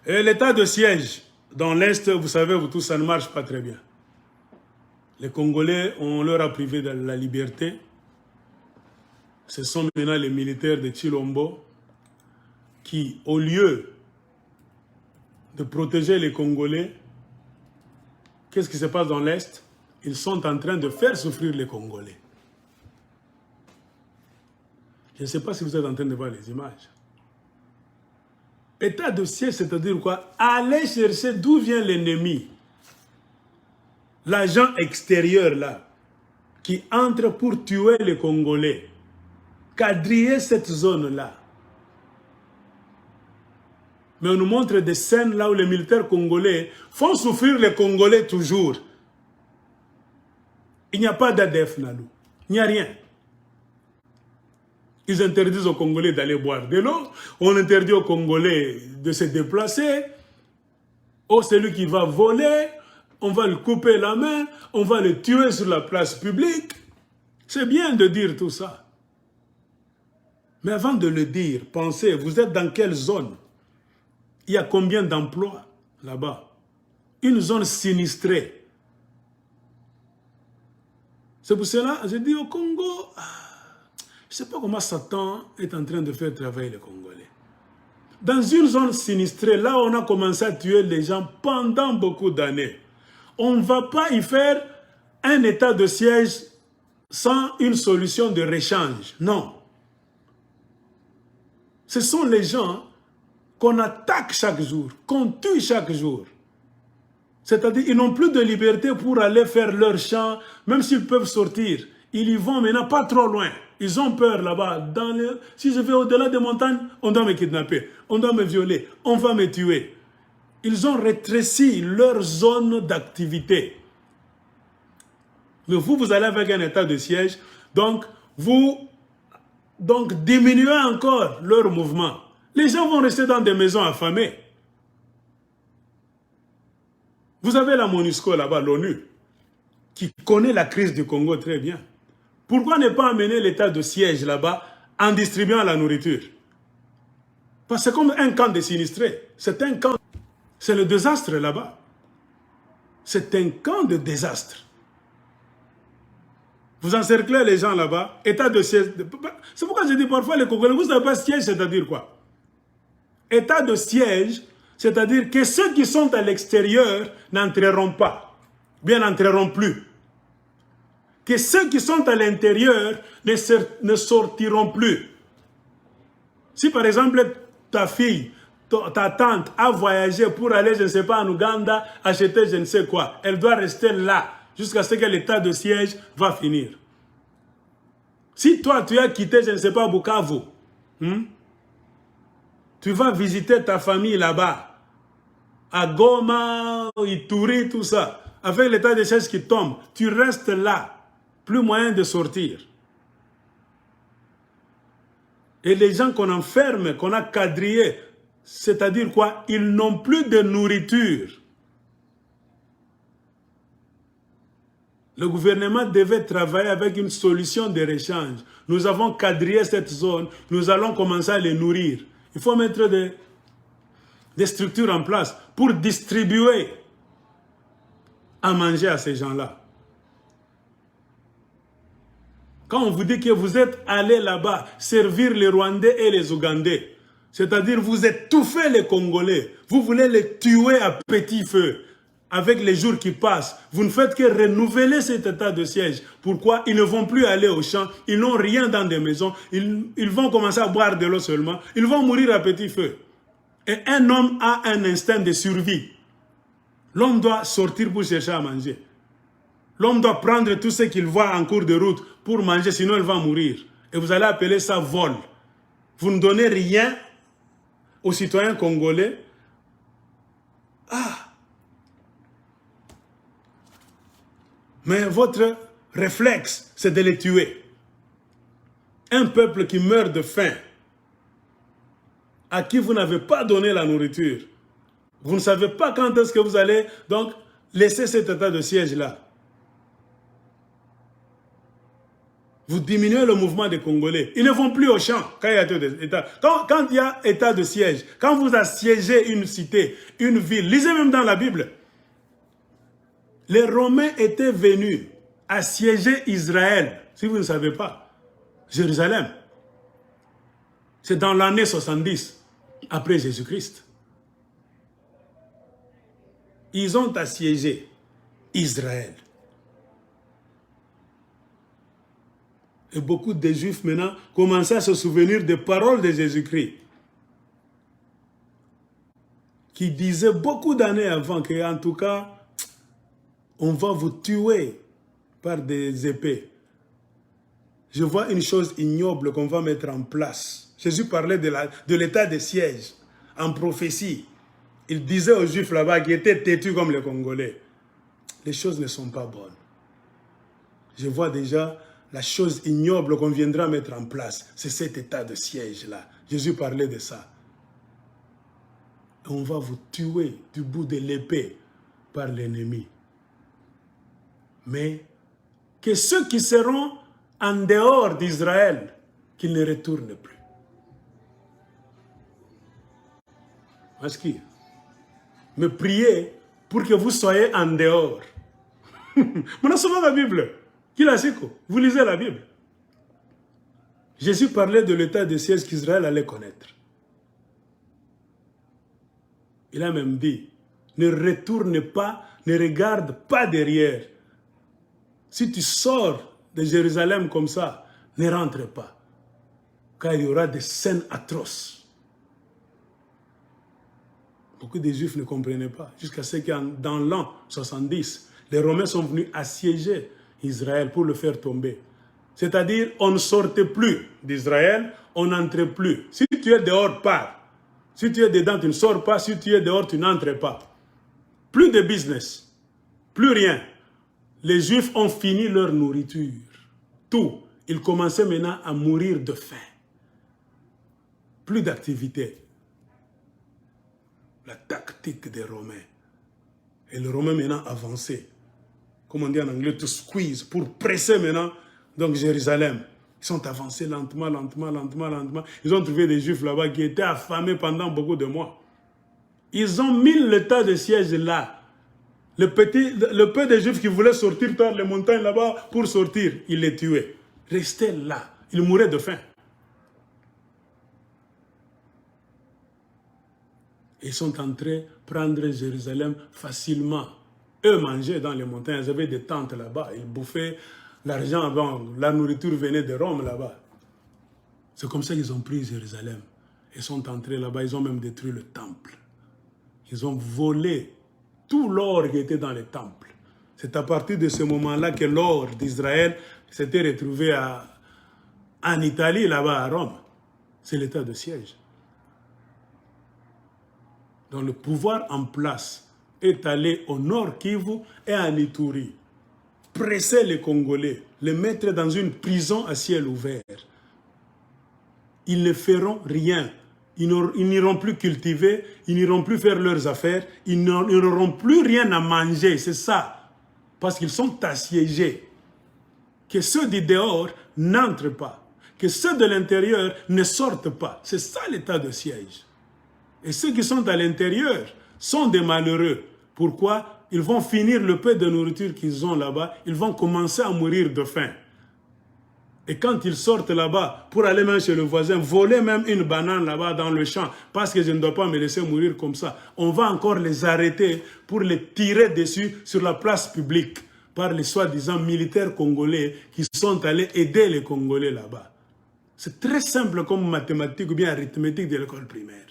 Et l'état de siège dans l'Est, vous savez, vous tous, ça ne marche pas très bien. Les Congolais, on leur a privé de la liberté. Ce sont maintenant les militaires de Chilombo qui, au lieu de protéger les Congolais, qu'est-ce qui se passe dans l'Est? Ils sont en train de faire souffrir les Congolais. Je ne sais pas si vous êtes en train de voir les images. État de siège, c'est-à-dire quoi? Allez chercher d'où vient l'ennemi. L'agent extérieur là, qui entre pour tuer les Congolais. Quadriller cette zone-là. Mais on nous montre des scènes là où les militaires congolais font souffrir les Congolais toujours. Il n'y a pas d'ADF, Nalou. Il n'y a rien. Ils interdisent aux Congolais d'aller boire de l'eau. On interdit aux Congolais de se déplacer. Oh, celui qui va voler, on va lui couper la main, on va le tuer sur la place publique. C'est bien de dire tout ça. Mais avant de le dire, pensez, vous êtes dans quelle zone? Il y a combien d'emplois là-bas? Une zone sinistrée. C'est pour cela que je dis au Congo, je ne sais pas comment Satan est en train de faire travailler les Congolais. Dans une zone sinistrée, là où on a commencé à tuer les gens pendant beaucoup d'années, on ne va pas y faire un état de siège sans une solution de réchange. Non. Ce sont les gens qu'on attaque chaque jour, qu'on tue chaque jour. C'est-à-dire qu'ils n'ont plus de liberté pour aller faire leur champ, même s'ils peuvent sortir. Ils y vont maintenant pas trop loin. Ils ont peur là-bas. Si je vais au-delà des montagnes, on doit me kidnapper, on doit me violer, on va me tuer. Ils ont rétréci leur zone d'activité. Mais vous allez avec un état de siège, donc vous diminuez encore leur mouvement. Les gens vont rester dans des maisons affamées. Vous avez la MONUSCO là-bas, l'ONU, qui connaît la crise du Congo très bien. Pourquoi ne pas amener l'état de siège là-bas en distribuant la nourriture? Parce que c'est comme un camp de sinistrés. C'est un camp. C'est le désastre là-bas. C'est un camp de désastre. Vous encerclez les gens là-bas, état de siège. C'est pourquoi je dis parfois les Congolais, vous ne savez pas siège, c'est-à-dire quoi? État de siège, c'est-à-dire que ceux qui sont à l'extérieur n'entreront pas, bien n'entreront plus. Que ceux qui sont à l'intérieur ne sortiront plus. Si par exemple ta fille, ta tante a voyagé pour aller, je ne sais pas, en Ouganda, acheter je ne sais quoi, elle doit rester là jusqu'à ce que l'état de siège va finir. Si toi tu as quitté, je ne sais pas, Bukavu, tu vas visiter ta famille là-bas, à Goma, Ituri, tout ça, avec l'état de siège qui tombe, tu restes là. Plus moyen de sortir. Et les gens qu'on enferme, qu'on a quadrillés, c'est-à-dire quoi? Ils n'ont plus de nourriture. Le gouvernement devait travailler avec une solution de réchange. Nous avons quadrillé cette zone, nous allons commencer à les nourrir. Il faut mettre des structures en place pour distribuer à manger à ces gens-là. Quand on vous dit que vous êtes allé là-bas servir les Rwandais et les Ougandais, c'est-à-dire vous étouffez les Congolais, vous voulez les tuer à petit feu, avec les jours qui passent, vous ne faites que renouveler cet état de siège. Pourquoi? Ils ne vont plus aller au champ, ils n'ont rien dans des maisons, ils vont commencer à boire de l'eau seulement, ils vont mourir à petit feu. Et un homme a un instinct de survie. L'homme doit sortir pour chercher à manger. L'homme doit prendre tout ce qu'il voit en cours de route pour manger, sinon il va mourir. Et vous allez appeler ça vol. Vous ne donnez rien aux citoyens congolais. Mais votre réflexe, c'est de les tuer. Un peuple qui meurt de faim, à qui vous n'avez pas donné la nourriture. Vous ne savez pas quand est-ce que vous allez donc laisser cet état de siège-là. Vous diminuez le mouvement des Congolais. Ils ne vont plus au champ quand il y a état. Quand il y a état de siège, quand vous assiégez une cité, une ville, lisez même dans la Bible. Les Romains étaient venus assiéger Israël, si vous ne savez pas, Jérusalem. C'est dans l'année 70, après Jésus-Christ. Ils ont assiégé Israël. Et beaucoup de Juifs maintenant commençaient à se souvenir des paroles de Jésus-Christ, qui disait beaucoup d'années avant qu'en tout cas, on va vous tuer par des épées. Je vois une chose ignoble qu'on va mettre en place. Jésus parlait de l'état de siège en prophétie. Il disait aux Juifs là-bas qui étaient têtus comme les Congolais. Les choses ne sont pas bonnes. Je vois déjà la chose ignoble qu'on viendra mettre en place. C'est cet état de siège-là. Jésus parlait de ça. On va vous tuer du bout de l'épée par l'ennemi. Mais que ceux qui seront en dehors d'Israël, qu'ils ne retournent plus. Parce que, me priez pour que vous soyez en dehors. On a souvent la Bible. Vous lisez la Bible. Jésus parlait de l'état de siège qu'Israël allait connaître. Il a même dit, ne retourne pas, ne regarde pas derrière. Si tu sors de Jérusalem comme ça, ne rentre pas. Car il y aura des scènes atroces. Beaucoup de Juifs ne comprenaient pas. Jusqu'à ce que dans l'an 70, les Romains sont venus assiéger Israël pour le faire tomber. C'est-à-dire, on ne sortait plus d'Israël, on n'entrait plus. Si tu es dehors, pars. Si tu es dedans, tu ne sors pas. Si tu es dehors, tu n'entres pas. Plus de business. Plus rien. Les Juifs ont fini leur nourriture. Tout. Ils commençaient maintenant à mourir de faim. Plus d'activité. La tactique des Romains. Et les Romains maintenant avançaient. Comme on dit en anglais, to squeeze, pour presser maintenant, donc Jérusalem. Ils sont avancés lentement, lentement, lentement, lentement. Ils ont trouvé des Juifs là-bas qui étaient affamés pendant beaucoup de mois. Ils ont mis le tas de sièges là. Le peu de Juifs qui voulaient sortir par les montagnes là-bas pour sortir, ils les tuaient. Restaient là. Ils mouraient de faim. Ils sont entrés prendre Jérusalem facilement. Eux mangeaient dans les montagnes, ils avaient des tentes là-bas, ils bouffaient l'argent avant, la nourriture venait de Rome là-bas. C'est comme ça qu'ils ont pris Jérusalem. Ils sont entrés là-bas, ils ont même détruit le temple. Ils ont volé tout l'or qui était dans les temples. C'est à partir de ce moment-là que l'or d'Israël s'était retrouvé en Italie, là-bas à Rome. C'est l'état de siège. Donc le pouvoir en place est allé au nord Kivu et à Ituri. Presser les Congolais, les mettre dans une prison à ciel ouvert. Ils ne feront rien. Ils n'iront plus cultiver, ils n'iront plus faire leurs affaires, ils n'auront plus rien à manger, c'est ça. Parce qu'ils sont assiégés. Que ceux du dehors n'entrent pas. Que ceux de l'intérieur ne sortent pas. C'est ça l'état de siège. Et ceux qui sont à l'intérieur sont des malheureux. Pourquoi? Ils vont finir le peu de nourriture qu'ils ont là-bas, ils vont commencer à mourir de faim. Et quand ils sortent là-bas pour aller même chez le voisin, voler même une banane là-bas dans le champ, parce que je ne dois pas me laisser mourir comme ça, on va encore les arrêter pour les tirer dessus sur la place publique par les soi-disant militaires congolais qui sont allés aider les Congolais là-bas. C'est très simple comme mathématiques ou bien arithmétique de l'école primaire.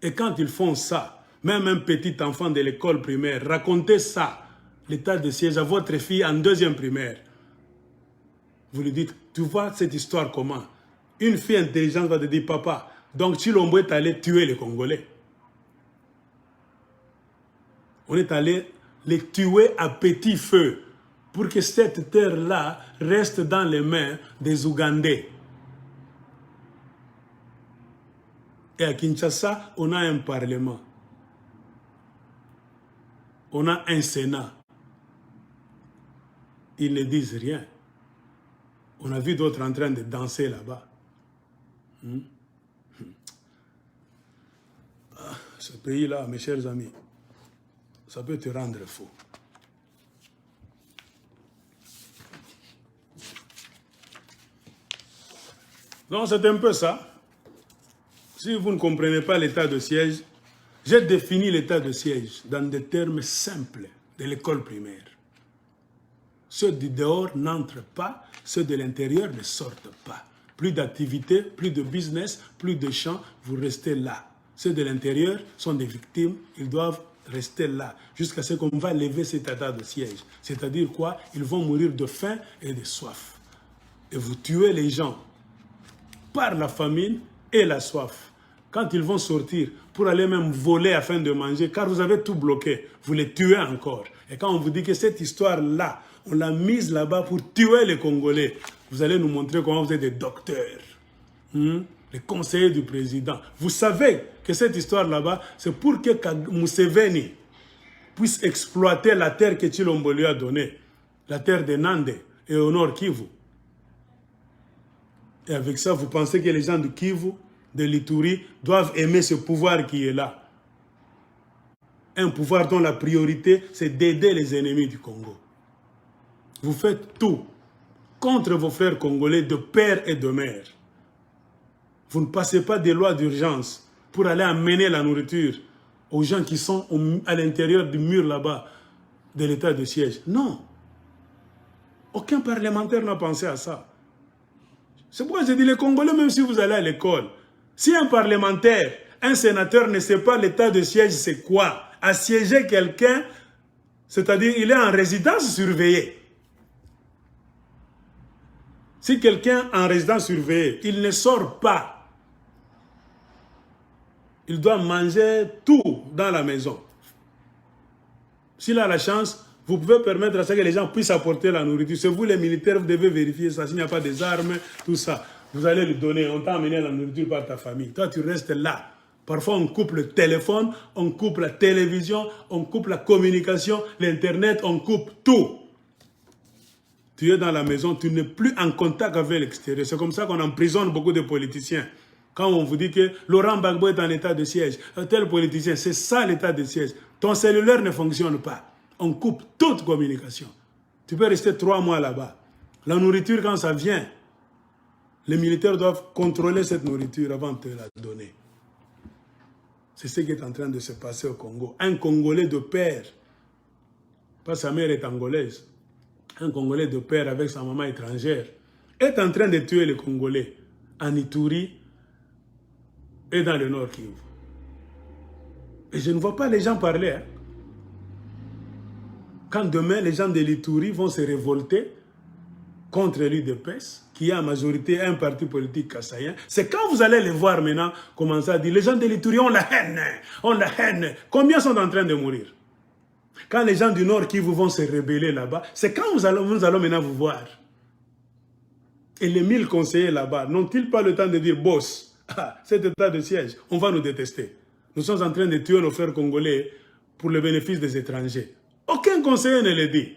Et quand ils font ça, même un petit enfant de l'école primaire, racontez ça, l'état de siège à votre fille en deuxième primaire. Vous lui dites, tu vois cette histoire comment? Une fille intelligente va te dire, papa, donc Chilombo est allé tuer les Congolais. On est allé les tuer à petit feu pour que cette terre-là reste dans les mains des Ougandais. Et à Kinshasa, on a un parlement. On a un Sénat. Ils ne disent rien. On a vu d'autres en train de danser là-bas. Ce pays-là, mes chers amis, ça peut te rendre fou. Donc c'est un peu ça. Si vous ne comprenez pas l'état de siège, j'ai défini l'état de siège dans des termes simples de l'école primaire. Ceux du dehors n'entrent pas, ceux de l'intérieur ne sortent pas. Plus d'activité, plus de business, plus de champs, vous restez là. Ceux de l'intérieur sont des victimes, ils doivent rester là jusqu'à ce qu'on va lever cet état de siège. C'est-à-dire quoi? Ils vont mourir de faim et de soif. Et vous tuez les gens par la famine et la soif. Quand ils vont sortir pour aller même voler afin de manger, car vous avez tout bloqué, vous les tuez encore. Et quand on vous dit que cette histoire-là, on l'a mise là-bas pour tuer les Congolais, vous allez nous montrer comment vous êtes des docteurs, les conseillers du président. Vous savez que cette histoire là-bas, c'est pour que Museveni puisse exploiter la terre que Tshilombo lui a donnée, la terre de Nande et au nord Kivu. Et avec ça, vous pensez que les gens de Kivu, de l'Ituri, doivent aimer ce pouvoir qui est là. Un pouvoir dont la priorité, c'est d'aider les ennemis du Congo. Vous faites tout contre vos frères congolais de père et de mère. Vous ne passez pas des lois d'urgence pour aller amener la nourriture aux gens qui sont à l'intérieur du mur là-bas de l'état de siège. Non. Aucun parlementaire n'a pensé à ça. C'est pourquoi je dis les Congolais, même si vous allez à l'école, si un parlementaire, un sénateur ne sait pas l'état de siège, c'est quoi? Assiéger quelqu'un, c'est-à-dire il est en résidence surveillée. Si quelqu'un en résidence surveillée, il ne sort pas, il doit manger tout dans la maison. S'il a la chance, vous pouvez permettre à ce que les gens puissent apporter la nourriture. C'est vous les militaires, vous devez vérifier ça. S'il n'y a pas des armes, tout ça, vous allez lui donner. On t'a amené la nourriture par ta famille. Toi, tu restes là. Parfois, on coupe le téléphone, on coupe la télévision, on coupe la communication, l'Internet, on coupe tout. Tu es dans la maison, tu n'es plus en contact avec l'extérieur. C'est comme ça qu'on emprisonne beaucoup de politiciens. Quand on vous dit que Laurent Gbagbo est en état de siège, tel politicien, c'est ça l'état de siège. Ton cellulaire ne fonctionne pas. On coupe toute communication. Tu peux rester 3 mois là-bas. La nourriture, quand ça vient, les militaires doivent contrôler cette nourriture avant de te la donner. C'est ce qui est en train de se passer au Congo. Un Congolais de père, pas sa mère est angolaise, un Congolais de père avec sa maman étrangère, est en train de tuer les Congolais en Ituri et dans le Nord Kivu. Et je ne vois pas les gens parler. Hein. Quand demain, les gens de l'Ituri vont se révolter contre l'UDPS, qui a en majorité un parti politique kassaïen, c'est quand vous allez les voir maintenant commencer à dire, les gens de l'Ituri ont la haine, ont la haine. Combien sont en train de mourir? Quand les gens du Nord qui vont se rebeller là-bas, c'est quand nous allons maintenant vous voir. Et les 1000 conseillers là-bas, n'ont-ils pas le temps de dire, boss, cet état de siège, on va nous détester. Nous sommes en train de tuer nos frères congolais pour le bénéfice des étrangers. Aucun conseiller ne le dit.